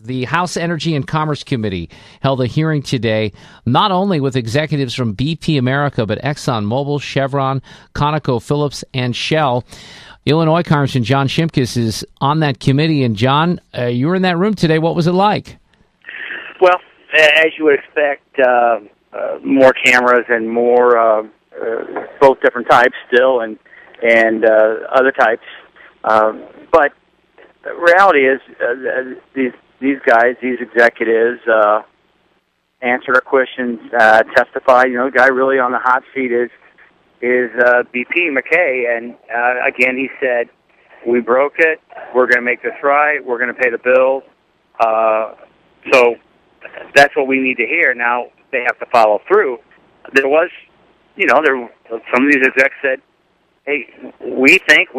The House Energy and Commerce Committee held a hearing today, not only with executives from BP America, but ExxonMobil, Chevron, ConocoPhillips, and Shell. Illinois Congressman John Shimkus is on that committee. And, John, you were in that room today. What was it like? Well, as you would expect, more cameras and more both different types still and other types. But the reality is these guys, these executives, answered our questions, testified. The guy really on the hot seat is BP McKay, and again he said, "We broke it. We're going to make this right. We're going to pay the bills." So that's what we need to hear. Now they have to follow through. There was, some of these execs said, "Hey, we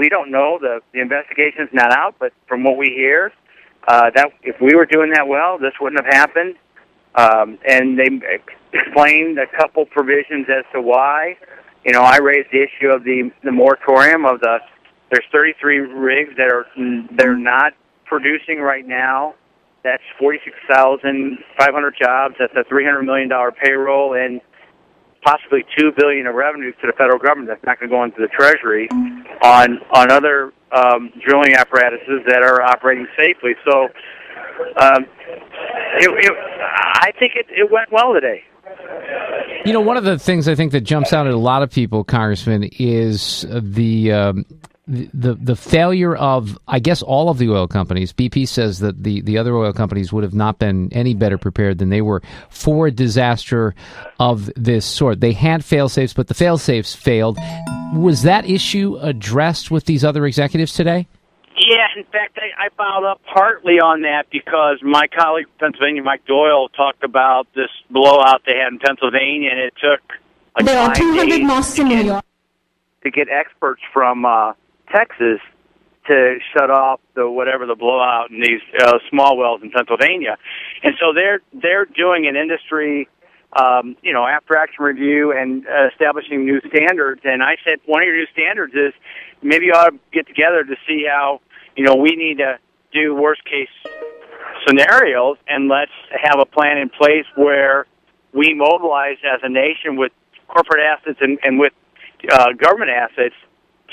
don't know, the investigation's not out, but from what we hear, that if we were doing that well, this wouldn't have happened." And they explained a couple provisions as to why. I raised the issue of the moratorium of there's 33 rigs they're not producing right now. That's 46,500 jobs. That's a $300 million payroll and possibly $2 billion of revenue to the federal government. That's not going to go into the Treasury on other drilling apparatuses that are operating safely. So I think it went well today. One of the things I think that jumps out at a lot of people, Congressman, is the failure of, I guess, all of the oil companies. BP says that the other oil companies would have not been any better prepared than they were for a disaster of this sort. They had fail-safes, but the fail-safes failed. Was that issue addressed with these other executives today? Yeah, in fact, I followed up partly on that because my colleague from Pennsylvania, Mike Doyle, talked about this blowout they had in Pennsylvania, and it took there are 200 mosques in New York to get experts from Texas to shut off the blowout in these small wells in Pennsylvania. And so they're doing an industry after action review and establishing new standards. And I said one of your new standards is maybe you ought to get together to see how we need to do worst case scenarios, and let's have a plan in place where we mobilize as a nation with corporate assets and with government assets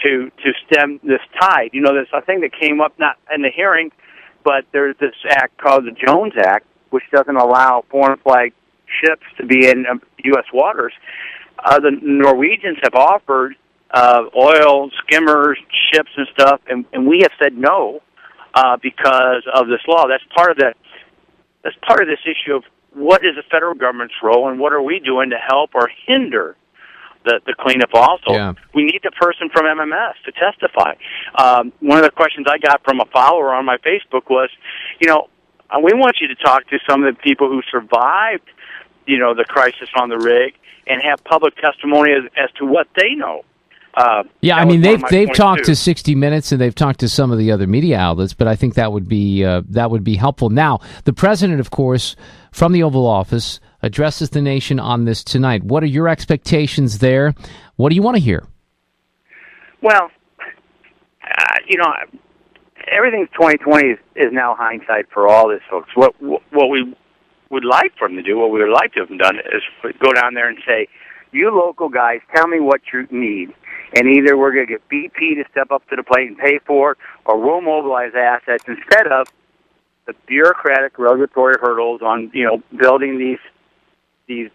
to stem this tide. There's a thing that came up not in the hearing, but there's this act called the Jones Act, which doesn't allow foreign flag ships to be in U.S. waters. The Norwegians have offered oil skimmers, ships, and stuff, and we have said no because of this law. That's part of this issue of what is the federal government's role and what are we doing to help or hinder the cleanup also. Yeah. We need the person from MMS to testify. One of the questions I got from a follower on my Facebook was, we want you to talk to some of the people who survived, the crisis on the rig and have public testimony as to what they know. They've talked to 60 Minutes and they've talked to some of the other media outlets, but I think that would be helpful. Now, the president, of course, from the Oval Office, addresses the nation on this tonight. What are your expectations there? What do you want to hear? Well, everything's 2020 is now hindsight for all this, folks. What we would like for them to do, what we would like to have done, is go down there and say, you local guys, tell me what you need. And either we're going to get BP to step up to the plate and pay for it, or we'll mobilize assets instead of the bureaucratic regulatory hurdles on, building these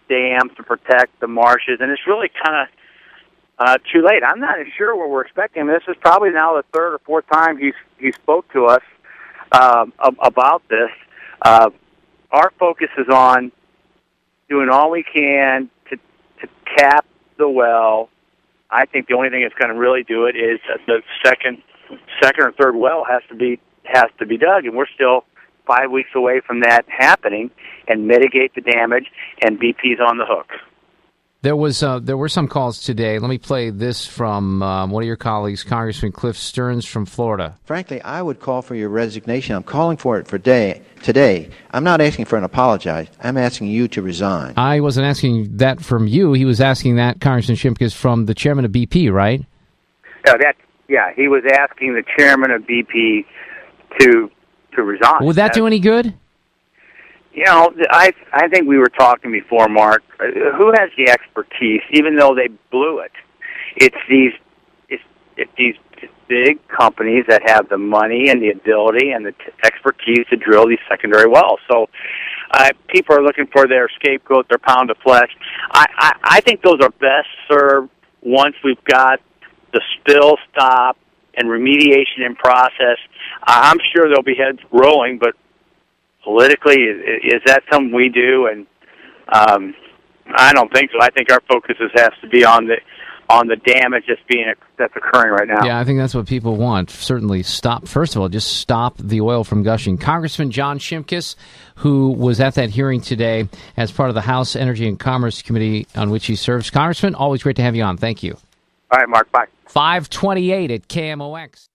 dams to protect the marshes. And it's really kind of too late. I'm not sure what we're expecting. This is probably now the third or fourth time he spoke to us about this. Our focus is on doing all we can to cap the well. I think the only thing that's going to really do it is that the second or third well has to be dug, and we're still 5 weeks away from that happening, and mitigate the damage. And BP's on the hook. There were some calls today. Let me play this from one of your colleagues, Congressman Cliff Stearns from Florida. Frankly, I would call for your resignation. I'm calling for it today. I'm not asking for an apology. I'm asking you to resign. I wasn't asking that from you. He was asking that, Congressman Shimkus, from the chairman of BP, right? He was asking the chairman of BP to resign. Would that do any good? I think we were talking before, Mark. Who has the expertise? Even though they blew it, it's these big companies that have the money and the ability and the expertise to drill these secondary wells. So people are looking for their scapegoat, their pound of flesh. I think those are best served once we've got the spill stop and remediation in process. I'm sure there'll be heads rolling, but politically, is that something we do? And I don't think so. I think our focus has to be on the damage that's occurring right now. Yeah, I think that's what people want. Certainly stop. First of all, just stop the oil from gushing. Congressman John Shimkus, who was at that hearing today as part of the House Energy and Commerce Committee on which he serves. Congressman, always great to have you on. Thank you. All right, Mark. Bye. 528 at KMOX.